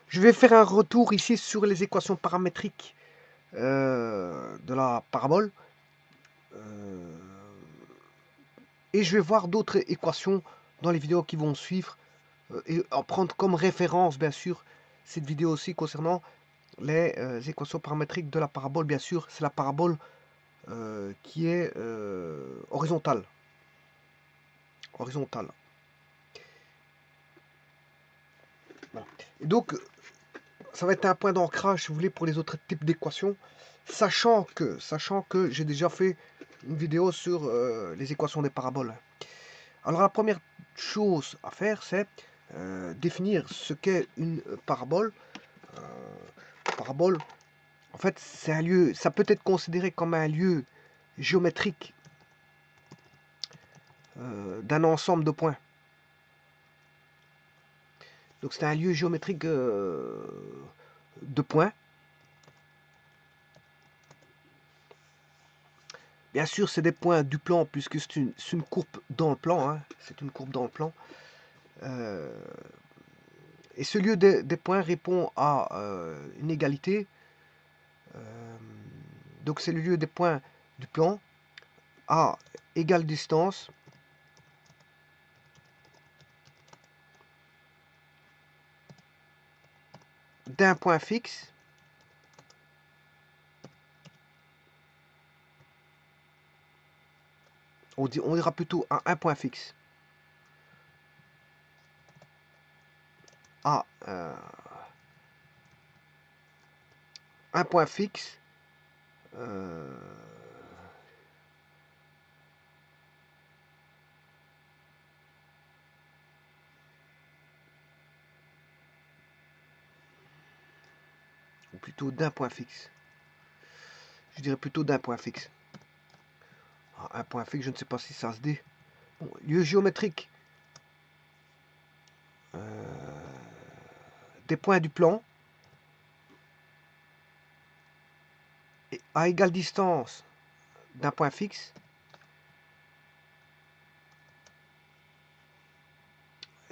Je vais faire un retour ici sur les équations paramétriques de la parabole. Et je vais voir d'autres équations dans les vidéos qui vont suivre et en prendre comme référence, bien sûr, cette vidéo aussi concernant les équations paramétriques de la parabole. Bien sûr, c'est la parabole qui est horizontale. Horizontale. Voilà. Et donc, ça va être un point d'ancrage, si vous voulez, pour les autres types d'équations, sachant que j'ai déjà fait une vidéo sur les équations des paraboles. Alors, la première chose à faire, c'est définir ce qu'est une parabole. Parabole, en fait, c'est un lieu, ça peut être considéré comme un lieu géométrique d'un ensemble de points. Donc, c'est un lieu géométrique de points. Bien sûr, c'est des points du plan, puisque c'est une courbe dans le plan. Hein, c'est une courbe dans le plan. Et ce lieu des points répond à une égalité. Donc, c'est le lieu des points du plan à égale distance d'un point fixe on dira plutôt à un point fixe à un point fixe ou plutôt d'un point fixe. Je dirais plutôt d'un point fixe. Un point fixe, je ne sais pas si ça se dit. Bon, lieu géométrique des points du plan et à égale distance d'un point fixe.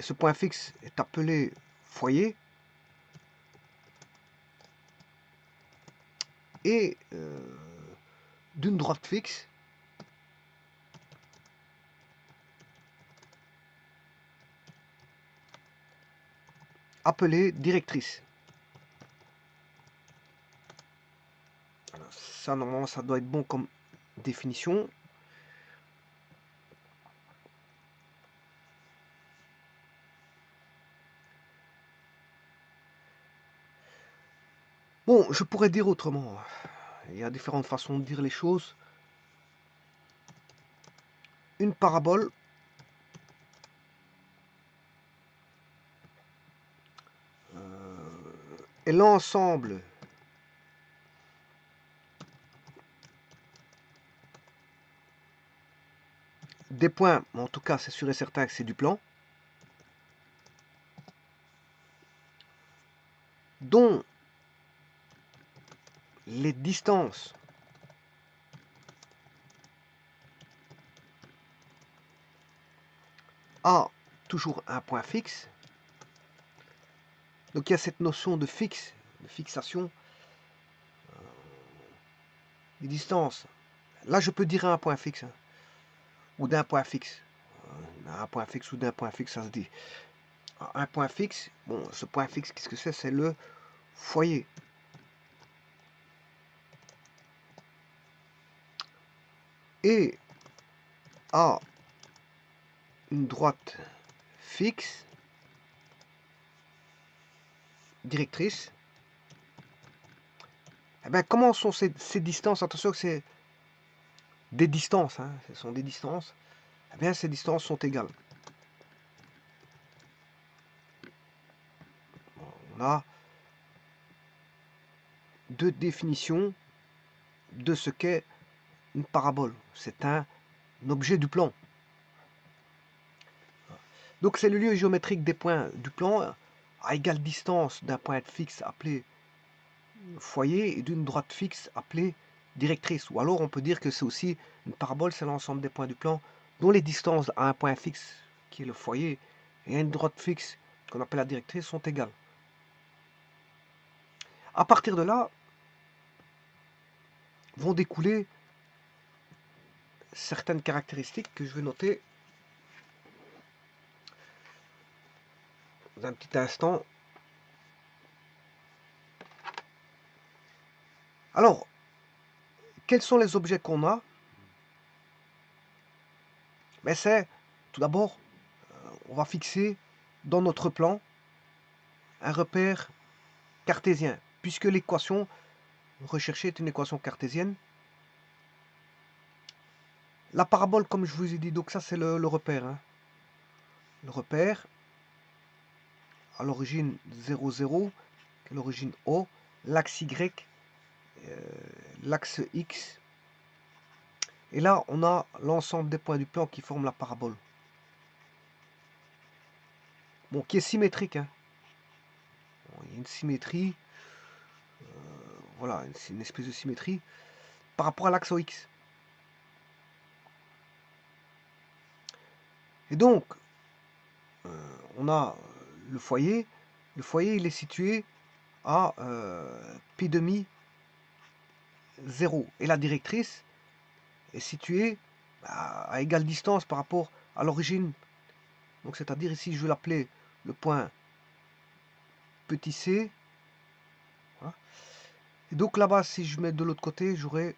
Ce point fixe est appelé foyer. Et d'une droite fixe appelée directrice. Alors, ça, normalement, ça doit être bon comme définition. Bon, je pourrais dire autrement. Il y a différentes façons de dire les choses. Une parabole est l'ensemble des points, en tout cas c'est sûr et certain que c'est du plan, dont les distances à toujours un point fixe. Donc il y a cette notion de fixe, de fixation, des distances. Là je peux dire un point fixe, hein, ou d'un point fixe. Un point fixe ou d'un point fixe, ça se dit. Un point fixe, bon, ce point fixe, qu'est-ce que c'est? C'est le foyer. Et à une droite fixe, directrice, eh bien, comment sont ces distances? Attention que c'est des distances, hein, ce sont des distances. Eh bien, ces distances sont égales. On a deux définitions de ce qu'est une parabole. C'est un objet du plan. Donc c'est le lieu géométrique des points du plan à égale distance d'un point fixe appelé foyer et d'une droite fixe appelée directrice. Ou alors on peut dire que c'est aussi une parabole, c'est l'ensemble des points du plan dont les distances à un point fixe qui est le foyer et à une droite fixe qu'on appelle la directrice sont égales. À partir de là, vont découler certaines caractéristiques que je vais noter dans un petit instant. Alors, quels sont les objets qu'on a? Mais c'est, tout d'abord, on va fixer dans notre plan un repère cartésien, puisque l'équation recherchée est une équation cartésienne. La parabole, comme je vous ai dit, donc ça c'est le repère. Hein. Le repère, à l'origine 0, 0, l'origine O, l'axe Y, l'axe X. Et là, on a l'ensemble des points du plan qui forment la parabole. Bon, qui est symétrique. Hein. Bon, il y a une symétrie. Voilà, c'est une espèce de symétrie par rapport à l'axe OX. Et donc, on a le foyer. Le foyer, il est situé à pi demi 0. Et la directrice est située à égale distance par rapport à l'origine. Donc, c'est-à-dire ici, je vais l'appeler le point petit c. Voilà. Et donc là-bas, si je mets de l'autre côté, j'aurai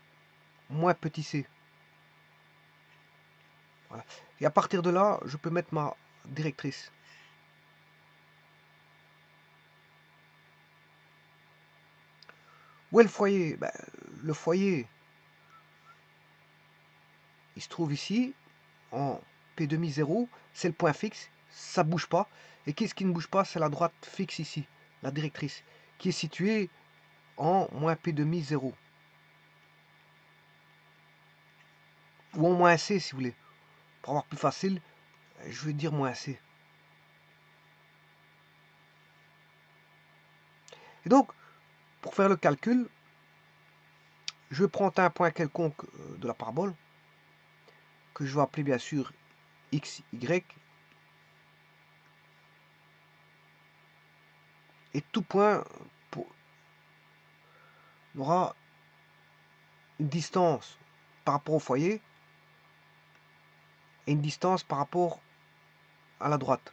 moins petit c. Voilà. Et à partir de là, je peux mettre ma directrice. Où est le foyer? Ben, le foyer, il se trouve ici, en P demi 0, c'est le point fixe, ça ne bouge pas. Et qu'est-ce qui ne bouge pas? C'est la droite fixe ici, la directrice, qui est située en moins P demi 0. Ou en moins C si vous voulez. Pour avoir plus facile, je vais dire moins C. Et donc, pour faire le calcul, je vais prendre un point quelconque de la parabole, que je vais appeler bien sûr x, y. Et tout point aura une distance par rapport au foyer et une distance par rapport à la droite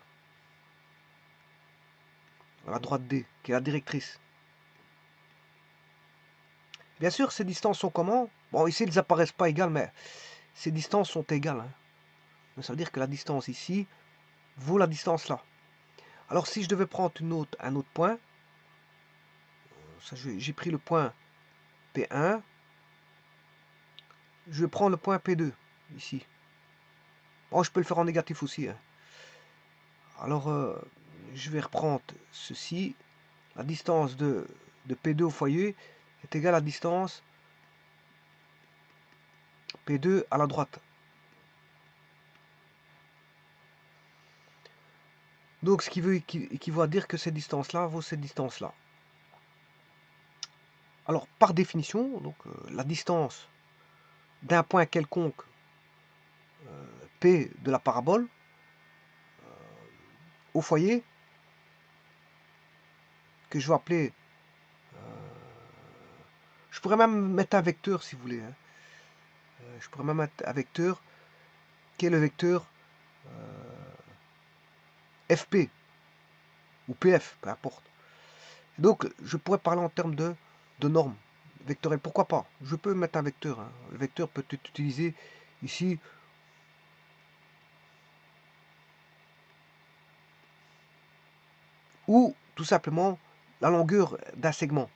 D, qui est la directrice. Bien sûr, ces distances sont comment? Bon, ici, elles n'apparaissent pas égales, mais ces distances sont égales. Hein. Ça veut dire que la distance ici vaut la distance là. Alors, si je devais prendre un autre point, j'ai pris le point P1, je vais prendre le point P2, ici. Bon, je peux le faire en négatif aussi. Hein. Alors, je vais reprendre ceci. La distance de P2 au foyer est égale à la distance P2 à la droite. Donc, ce qui équivaut à dire que cette distance-là vaut cette distance-là. Alors, par définition, donc, la distance d'un point quelconque P de la parabole au foyer, que je vais appeler... je pourrais même mettre un vecteur, si vous voulez. Hein. Je pourrais même mettre un vecteur qui est le vecteur FP ou PF, peu importe. Donc, je pourrais parler en termes de normes vectorielles. Pourquoi pas? Je peux mettre un vecteur. Hein. Le vecteur peut être utilisé ici ou tout simplement la longueur d'un segment.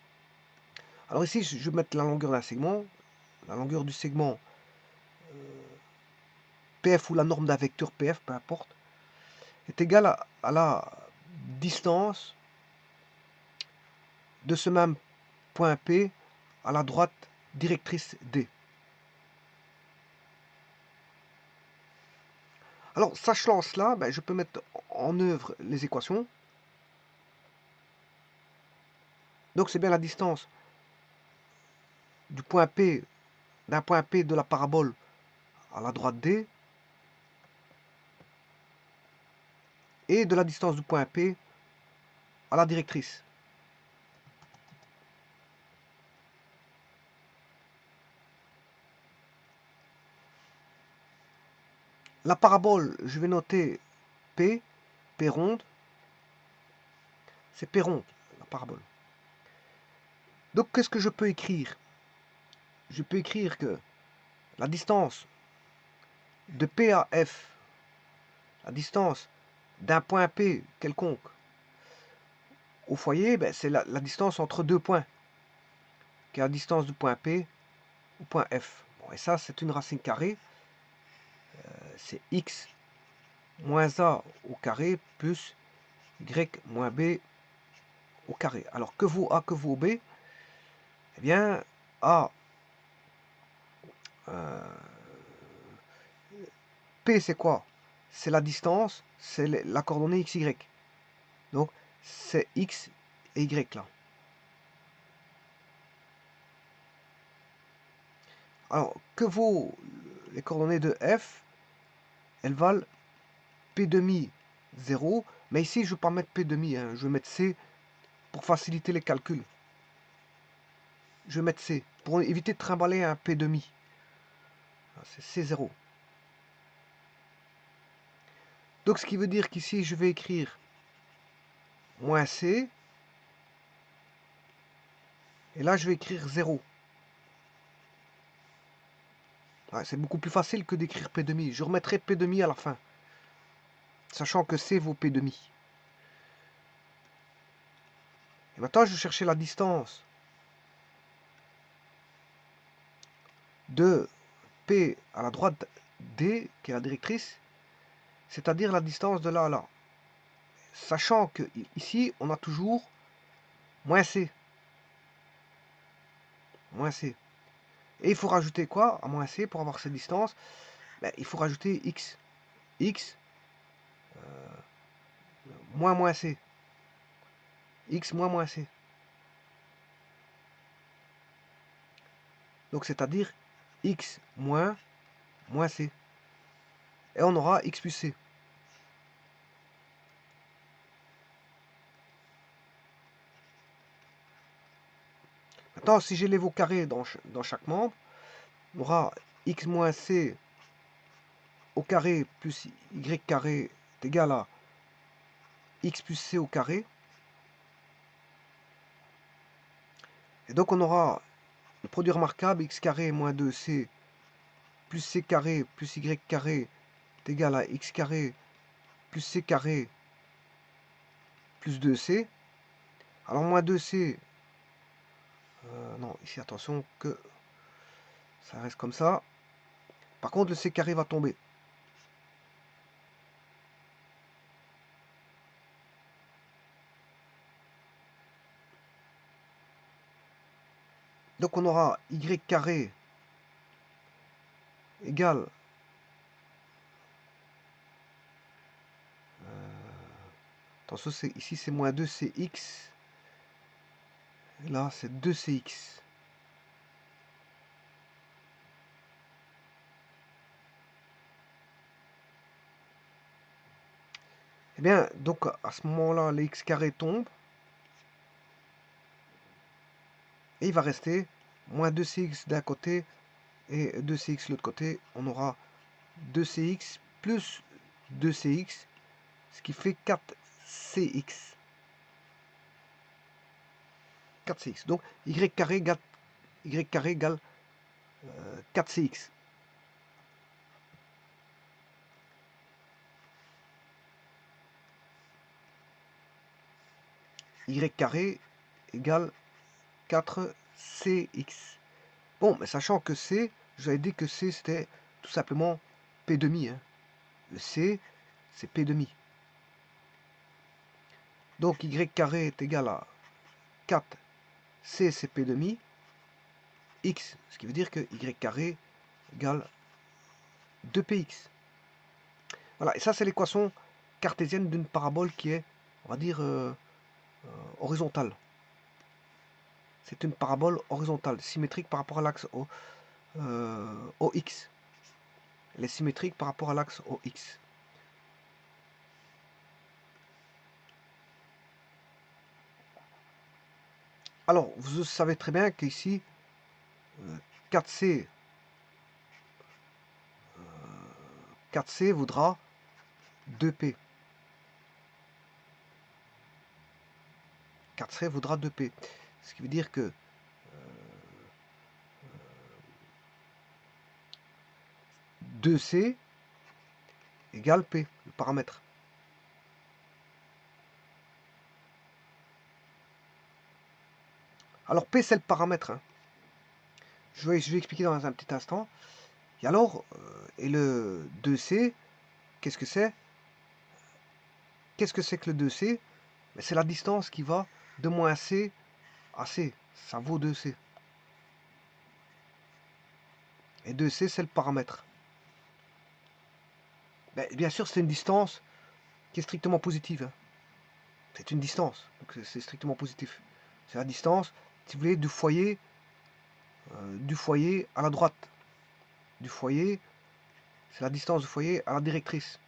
Alors ici, je vais mettre la longueur d'un segment. La longueur du segment PF ou la norme d'un vecteur PF, peu importe, est égale à la distance de ce même point P à la droite directrice D. Alors, sachant cela, ben, je peux mettre en œuvre les équations. Donc, c'est bien la distance du point P, d'un point P de la parabole à la droite D, et de la distance du point P à la directrice. La parabole, je vais noter P, P ronde. C'est P ronde, la parabole. Donc, qu'est-ce que je peux écrire? Je peux écrire que la distance de P à F, la distance d'un point P quelconque au foyer, ben, c'est la distance entre deux points, qui est la distance du point P au point F. Bon, et ça, c'est une racine carrée. C'est x moins a au carré plus y moins b au carré. Alors, que vaut a, que vaut b? Eh bien, a, p, c'est quoi? C'est la distance, c'est la coordonnée x, y. Donc, c'est x et y là. Alors, que vaut les coordonnées de f? Elles valent p demi 0, mais ici, je ne vais pas mettre p demi, hein, je vais mettre c pour faciliter les calculs. Je vais mettre c, pour éviter de trimballer un p demi. C'est c0. Donc, ce qui veut dire qu'ici, je vais écrire moins c, et là, je vais écrire 0. Ouais, c'est beaucoup plus facile que d'écrire p demi. Je remettrai p demi à la fin, sachant que c vaut p demi. Et maintenant, je vais chercher la distance de P à la droite D, qui est la directrice, c'est-à-dire la distance de là à là. Sachant que ici, on a toujours moins C. Moins C. Et il faut rajouter quoi à moins C pour avoir cette distance? Ben, il faut rajouter X. X moins C. X moins C. Donc c'est-à-dire X moins C. Et on aura X plus C. Maintenant, si j'élève au carré dans chaque membre, on aura X moins C au carré plus Y carré est égal à X plus C au carré. Et donc on aura le produit remarquable, x carré moins 2c plus c carré plus y carré est égal à x carré plus c carré plus 2c. Alors moins 2c, non, ici attention que ça reste comme ça. Par contre, le c carré va tomber. Donc on aura y carré égale attention, ici c'est moins 2cx. Et là c'est 2cx. Et bien, donc à ce moment-là, les x carré tombe. Et il va rester moins 2cx d'un côté et 2cx de l'autre côté. On aura 2cx plus 2cx, ce qui fait 4cx. 4cx. Donc y carré égale 4cx. Y carré égale 4cx. Bon, mais sachant que c, j'avais dit que c c'était tout simplement p demi. Hein. Le c, c'est p demi. Donc y carré est égal à 4c, c'est p demi, x, ce qui veut dire que y carré égale 2px. Voilà, et ça c'est l'équation cartésienne d'une parabole qui est, on va dire, horizontale. C'est une parabole horizontale, symétrique par rapport à l'axe OX. Elle est symétrique par rapport à l'axe OX. Alors, vous savez très bien qu'ici, 4C, 4C vaudra 2P. 4C vaudra 2P. Ce qui veut dire que 2C égale P, le paramètre. Alors P c'est le paramètre. Hein. Je vais expliquer dans un petit instant. Et alors, et le 2C, qu'est-ce que c'est? Qu'est-ce que c'est que le 2C? C'est la distance qui va de moins C à C. Ça vaut 2C. Et 2C, c'est le paramètre. Bien sûr, c'est une distance qui est strictement positive. Hein. C'est une distance, donc c'est strictement positif. C'est la distance, si vous voulez, du foyer à la droite. Du foyer, c'est la distance du foyer à la directrice.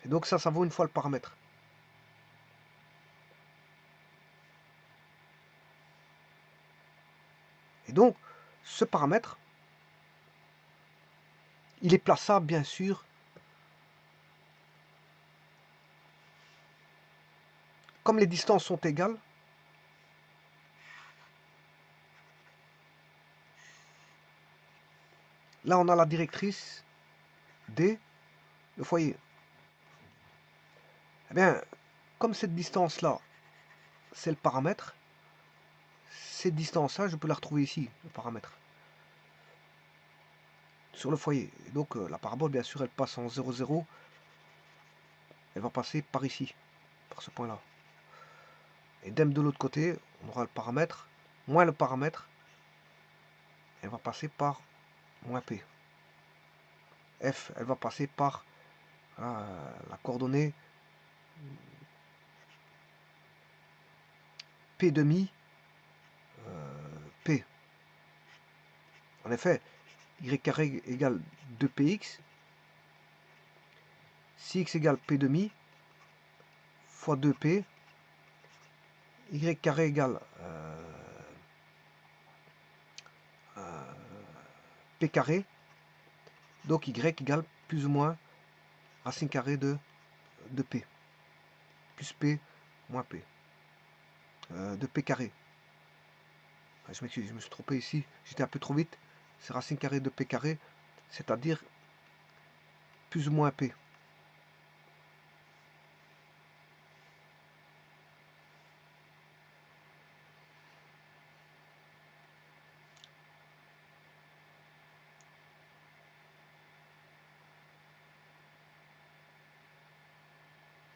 Et donc ça vaut une fois le paramètre. Et donc, ce paramètre, il est plaçable, bien sûr, comme les distances sont égales. Là, on a la directrice D, le foyer. Eh bien, comme cette distance-là, c'est le paramètre, cette distance-là, je peux la retrouver ici, le paramètre, sur le foyer. Et donc, la parabole, bien sûr, elle passe en 0, 0. Elle va passer par ici, par ce point-là. Et de l'autre côté, on aura le paramètre, moins le paramètre, elle va passer par moins P. F, elle va passer par la coordonnée P demi P. En effet, y carré égale 2px. Si x égale P demi fois 2p, y carré égale P carré. Donc y égale plus ou moins racine carrée de P. Plus P moins P. De P carré. Je m'excuse, je me suis trompé ici. J'étais un peu trop vite. C'est racine carrée de P carré, c'est-à-dire plus ou moins P.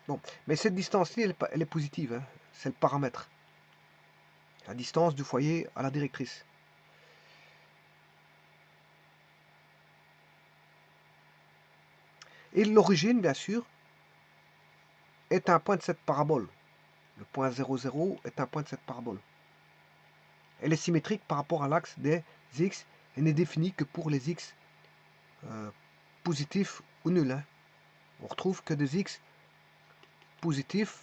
Bon, mais cette distance-ci, elle est positive. Hein. C'est le paramètre. La distance du foyer à la directrice. Et l'origine, bien sûr, est un point de cette parabole. Le point 0, 0 est un point de cette parabole. Elle est symétrique par rapport à l'axe des x et n'est définie que pour les x positifs ou nuls. Hein. On retrouve que des x positifs,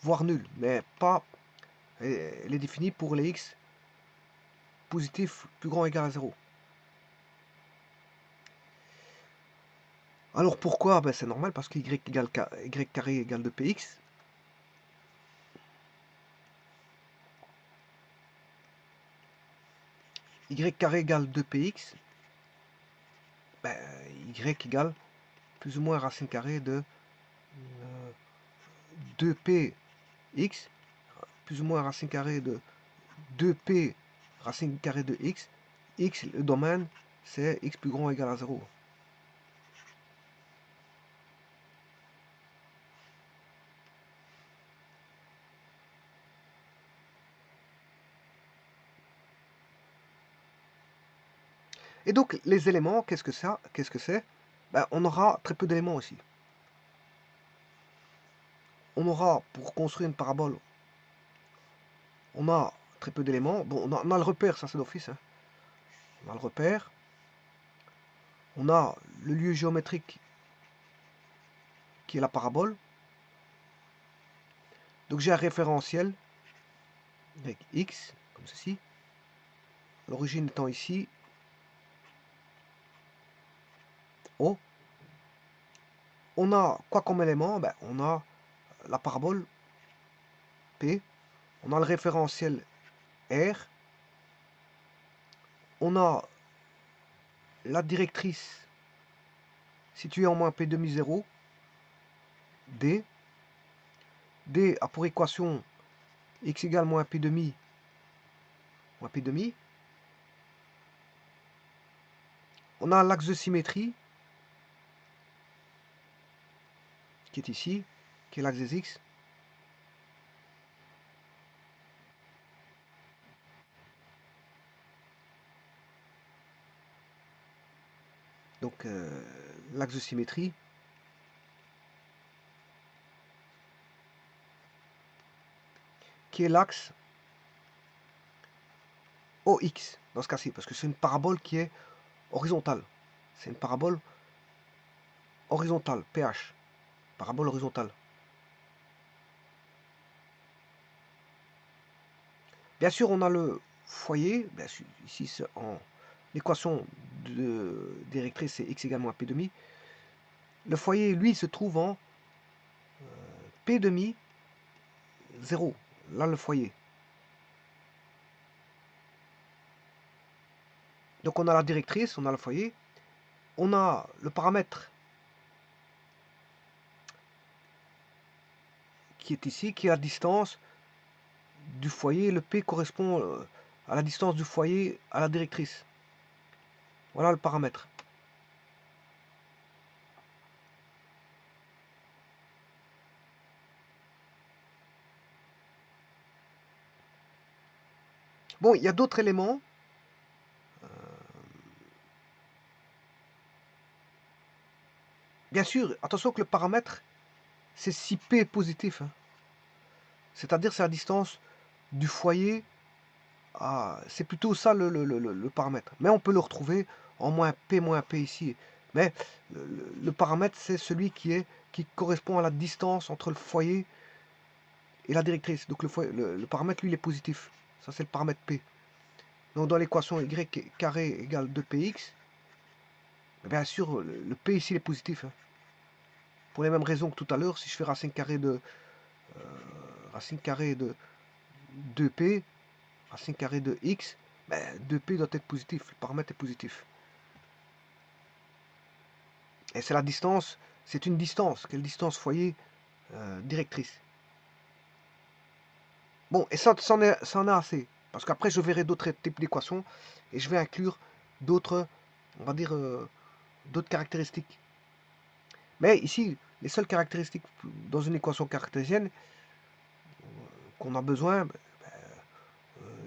voire nuls, mais pas. Elle est définie pour les x positifs plus grand ou égal à 0. Alors pourquoi? C'est normal parce que y carré égale 2px. Y carré égale 2px. Y égale plus ou moins racine carrée de 2px, plus ou moins racine carrée de 2p racine carrée de x. X, le domaine, c'est x plus grand ou égal à 0. Et donc, les éléments, qu'est-ce que c'est? On aura très peu d'éléments aussi. On aura, pour construire une parabole, on a très peu d'éléments. Bon, on a le repère, ça c'est d'office. Hein. On a le repère. On a le lieu géométrique qui est la parabole. Donc j'ai un référentiel avec x, comme ceci. L'origine étant ici, O. On a quoi comme élément? Ben, on a la parabole P, on a le référentiel R, on a la directrice située en moins P demi 0, D. D a pour équation x égale moins P demi, moins P demi. On a l'axe de symétrie qui est ici, qui est l'axe des x. Donc l'axe de symétrie. Qui est l'axe OX dans ce cas-ci, parce que c'est une parabole qui est horizontale. C'est une parabole horizontale, PH. Parabole horizontale. Bien sûr, on a le foyer. Bien sûr, ici, en l'équation directrice, c'est x égale moins p demi. Le foyer, lui, se trouve en p demi 0. Là, le foyer. Donc, on a la directrice, on a le foyer. On a le paramètre qui est ici, qui est la distance du foyer. Le P correspond à la distance du foyer à la directrice. Voilà le paramètre. Bon, il y a d'autres éléments. Bien sûr, attention que le paramètre, c'est si P est positif. Hein. C'est-à-dire c'est la distance du foyer à... C'est plutôt ça le paramètre. Mais on peut le retrouver en moins P ici. Mais le paramètre, c'est celui qui correspond à la distance entre le foyer et la directrice. Donc le paramètre, lui, il est positif. Ça, c'est le paramètre P. Donc dans l'équation y carré égale 2px, bien sûr, le P ici, il est positif. Hein. Pour les mêmes raisons que tout à l'heure, si je fais racine carrée de 2p, racine carrée de x, ben 2p doit être positif, le paramètre est positif. Et c'est la distance, c'est une distance, quelle distance foyer directrice. Bon, et ça en est assez, parce qu'après je verrai d'autres types d'équations, et je vais inclure d'autres, on va dire, d'autres caractéristiques. Mais ici, les seules caractéristiques dans une équation cartésienne qu'on a besoin,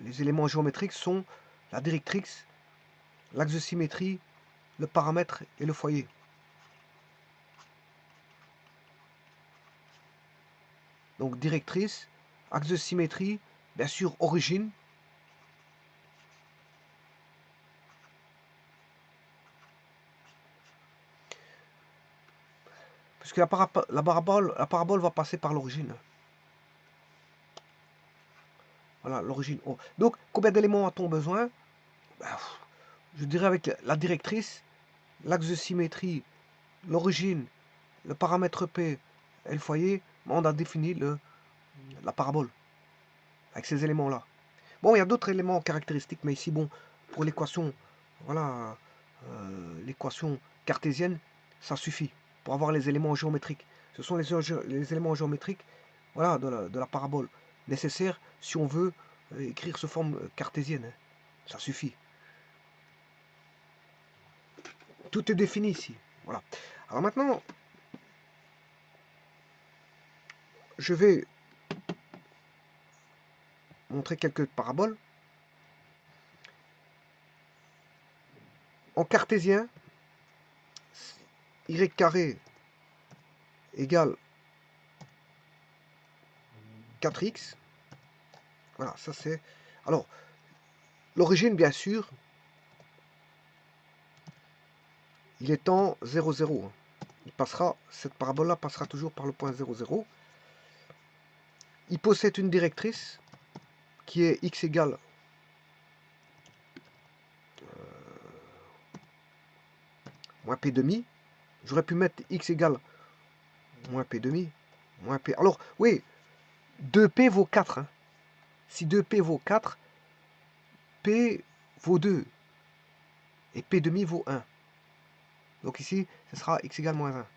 les éléments géométriques sont la directrice, l'axe de symétrie, le paramètre et le foyer. Donc directrice, axe de symétrie, bien sûr origine. Puisque la parabole va passer par l'origine. Voilà, l'origine O. Donc, combien d'éléments a-t-on besoin? Je dirais avec la directrice, l'axe de symétrie, l'origine, le paramètre P et le foyer, on a défini la parabole avec ces éléments-là. Bon, il y a d'autres éléments caractéristiques, mais ici, bon, pour l'équation, voilà, l'équation cartésienne, ça suffit pour avoir les éléments géométriques. Ce sont les éléments géométriques, voilà, de la parabole nécessaires si on veut écrire sous forme cartésienne. Hein. Ça suffit. Tout est défini ici. Voilà. Alors maintenant, je vais montrer quelques paraboles. En cartésien, y carré égale 4x. Voilà, ça c'est... Alors, l'origine, bien sûr, il est en 0, 0. Cette parabole-là passera toujours par le point 0, 0. Il possède une directrice qui est x égale moins p demi. J'aurais pu mettre x égale moins p demi, moins p. Alors, oui, 2p vaut 4. Hein. Si 2p vaut 4, p vaut 2. Et p demi vaut 1. Donc ici, ce sera x égale moins 1.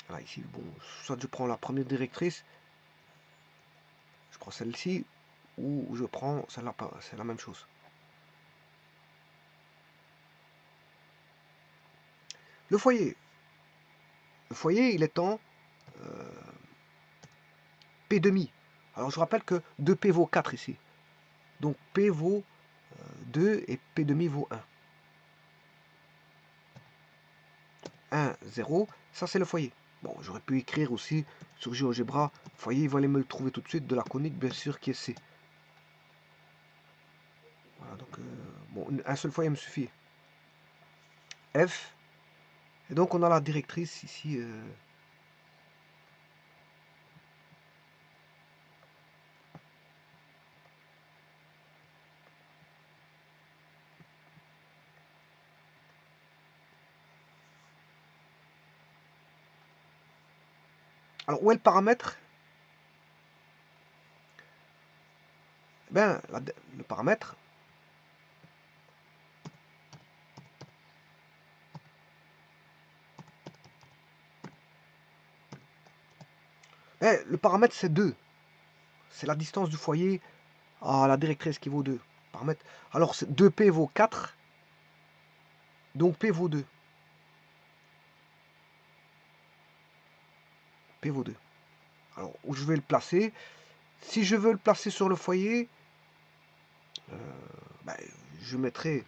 Voilà, ici, bon, soit je prends la première directrice, je prends celle-ci, ou je prends celle-là, c'est la même chose. Le foyer. Le foyer, il est en P demi. Alors je rappelle que 2P vaut 4 ici. Donc P vaut 2 et P demi vaut 1. 1, 0, ça c'est le foyer. Bon, j'aurais pu écrire aussi sur GeoGebra, foyer, il va aller me le trouver tout de suite, de la conique bien sûr qui est C. Voilà, donc bon, un seul foyer me suffit. F, et donc on a la directrice ici. Alors où est le paramètre? Ben, le paramètre, le paramètre c'est 2. C'est la distance du foyer à la directrice qui vaut 2. Paramètre. Alors 2P vaut 4, donc P vaut 2. P vaut 2. Alors où je vais le placer? Si je veux le placer sur le foyer, ben, je mettrai,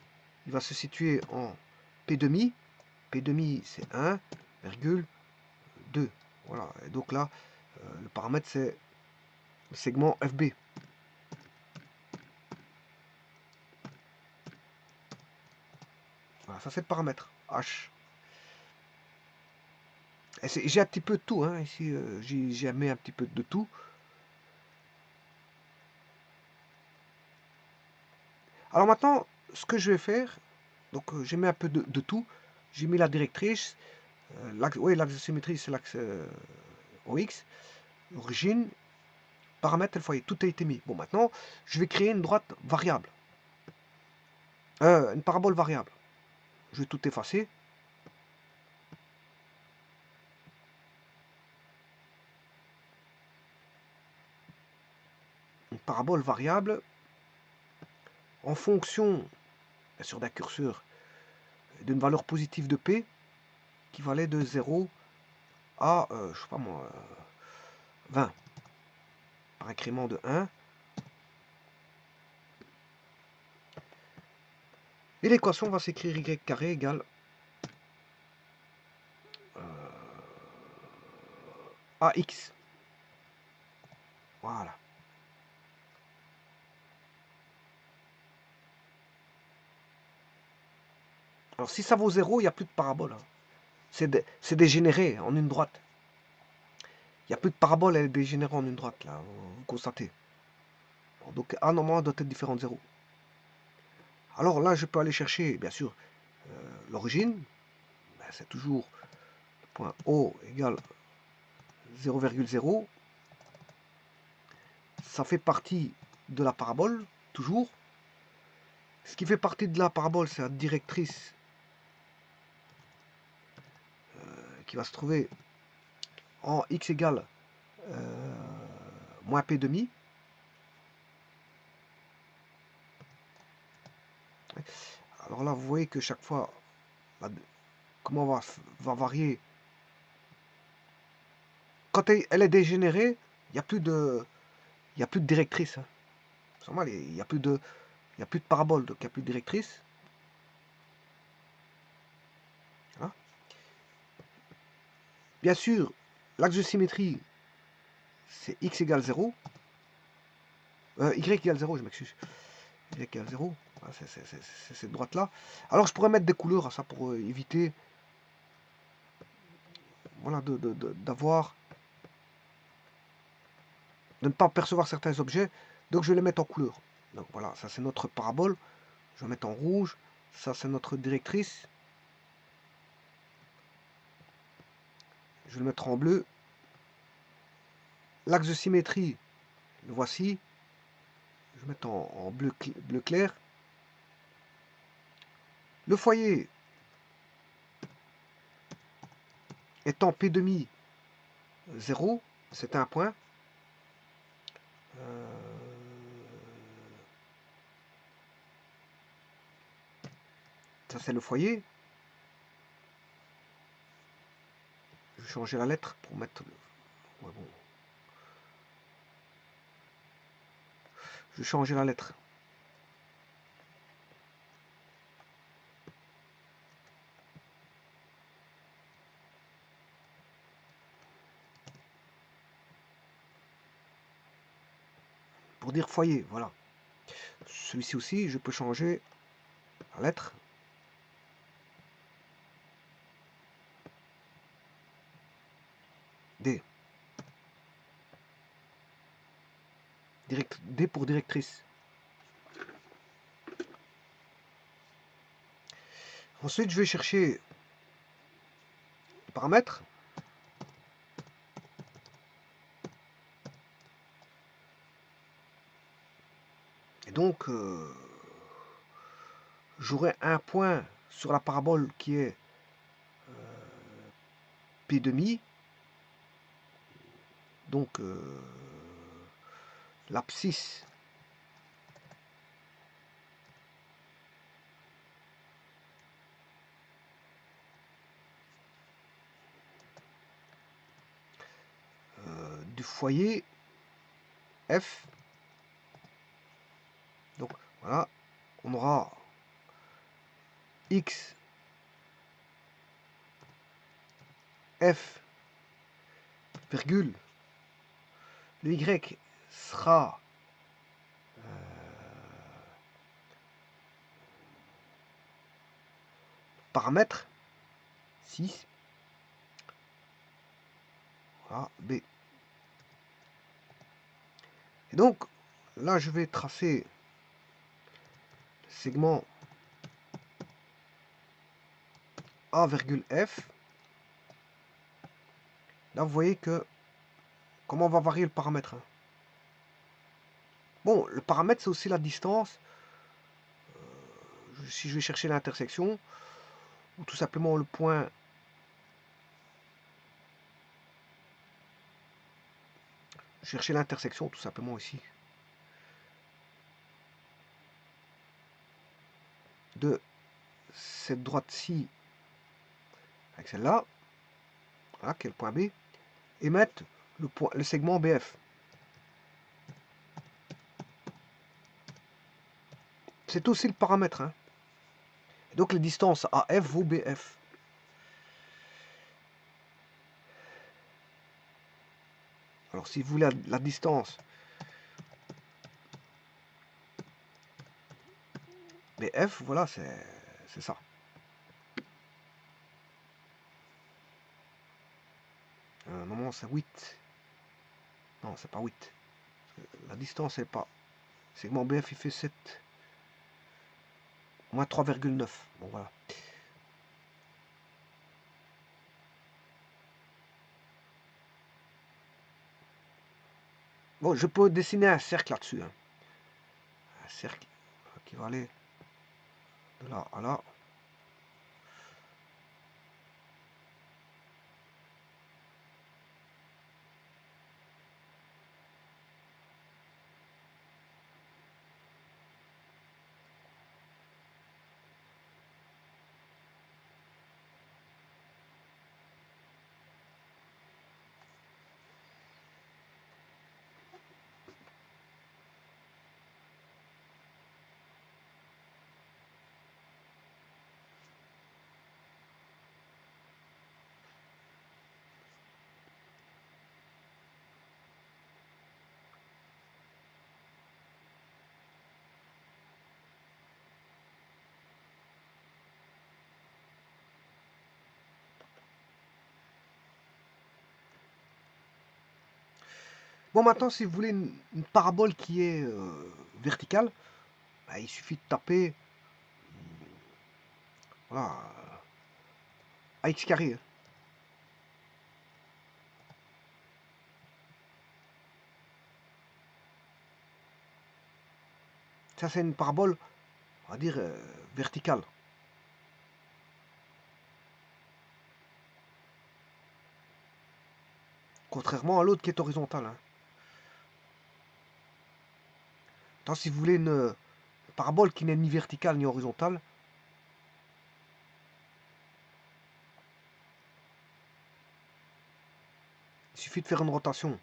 il va se situer en P demi. P demi c'est 1,2. Voilà, et donc là, le paramètre c'est le segment FB. Voilà, ça c'est le paramètre H. J'ai un petit peu de tout, hein, ici j'ai mis un petit peu de tout. Alors maintenant, ce que je vais faire, donc j'ai mis un peu de tout. J'ai mis la directrice, l'axe de symétrie c'est l'axe OX, origine, paramètres, le foyer, tout a été mis. Bon, maintenant, je vais créer une droite variable. Une parabole variable. Je vais tout effacer. Une parabole variable en fonction, bien sûr, d'un curseur, d'une valeur positive de P qui valait de 0 à, je sais pas moi, 20. Par incrément de 1. Et l'équation va s'écrire y carré égale AX. Voilà. Alors si ça vaut 0, il n'y a plus de parabole. Hein. C'est dégénéré en une droite. Il n'y a plus de parabole, elle est dégénérée en une droite, là, vous constatez. Bon, donc A normalement doit être différent de 0. Alors là, je peux aller chercher, bien sûr, l'origine. Ben, c'est toujours le point O égale 0,0. Ça fait partie de la parabole, toujours. Ce qui fait partie de la parabole, c'est la directrice qui va se trouver en x égale moins p demi. Alors là, vous voyez que chaque fois, comment va varier. Quand elle est dégénérée, il n'y a plus de directrice. Hein. C'est normal, il n'y a plus de parabole, donc il n'y a plus de directrice. Hein. Bien sûr, l'axe de symétrie, c'est x égale 0. Y égale 0, je m'excuse. Y égale 0. C'est cette droite-là. Alors, je pourrais mettre des couleurs à ça pour éviter, voilà, d'avoir, de ne pas percevoir certains objets. Donc, je vais les mettre en couleur. Donc, voilà, ça c'est notre parabole. Je vais mettre en rouge. Ça, c'est notre directrice. Je vais le mettre en bleu. L'axe de symétrie, le voici. Je vais mettre en bleu clair. Le foyer étant P demi 0, c'est un point. Ça c'est le foyer. Je vais changer la lettre pour mettre le... Ouais, bon. Je vais changer la lettre. Pour dire foyer, voilà. Celui-ci aussi, je peux changer la lettre. D. D pour directrice. Ensuite, je vais chercher les paramètres. Et donc, j'aurai un point sur la parabole qui est P demi. Donc, l'abscisse du foyer F. Donc, voilà, on aura X F virgule, le Y sera paramètre 6, voilà, B. Et donc là je vais tracer le segment A virgule F. Là vous voyez que comment on va varier le paramètre. Bon, le paramètre c'est aussi la distance. Si je vais chercher l'intersection, ou tout simplement le point chercher l'intersection tout simplement ici de cette droite-ci avec celle-là, voilà, qui est le point B, et mettre le segment BF. C'est aussi le paramètre. Hein. Et donc les distances AF vaut BF. Alors si vous voulez la distance BF, voilà, c'est ça. Normalement c'est 8. Non, c'est pas 8. La distance n'est pas. Segment BF il fait 7. Moins 3,9. Bon voilà. Bon, je peux dessiner un cercle là-dessus. Hein. Un cercle qui va aller de là à là. Bon, maintenant, si vous voulez une parabole qui est verticale, bah, il suffit de taper voilà, AX carré. Ça, c'est une parabole, on va dire, verticale. Contrairement à l'autre qui est horizontale. Hein. Donc, si vous voulez une parabole qui n'est ni verticale ni horizontale, il suffit de faire une rotation.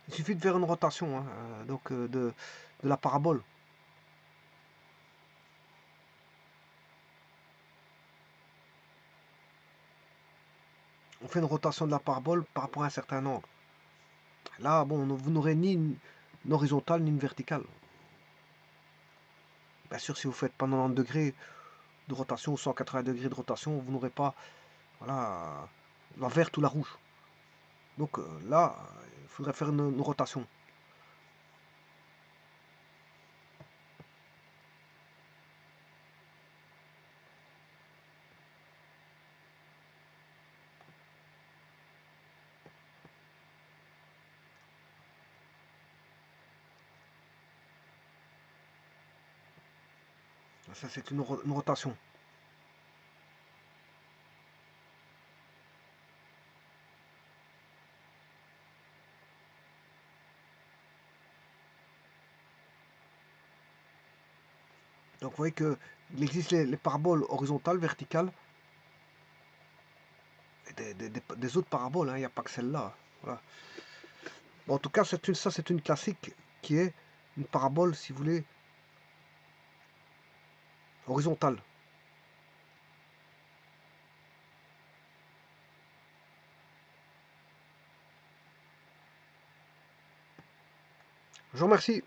Il suffit de faire une rotation hein, de la parabole. On fait une rotation de la parabole par rapport à un certain angle. Là, bon, vous n'aurez ni une horizontale ni une verticale. Bien sûr, si vous faites pas 90 degrés de rotation ou 180 degrés de rotation, vous n'aurez pas voilà, la verte ou la rouge. Donc là, il faudrait faire une rotation. Ça, c'est une rotation. Donc vous voyez qu'il existe les paraboles horizontales, verticales, et des autres paraboles, hein, il n'y a pas que celle-là. Voilà. Bon, en tout cas, ça c'est une classique qui est une parabole, si vous voulez, horizontale. Je vous remercie.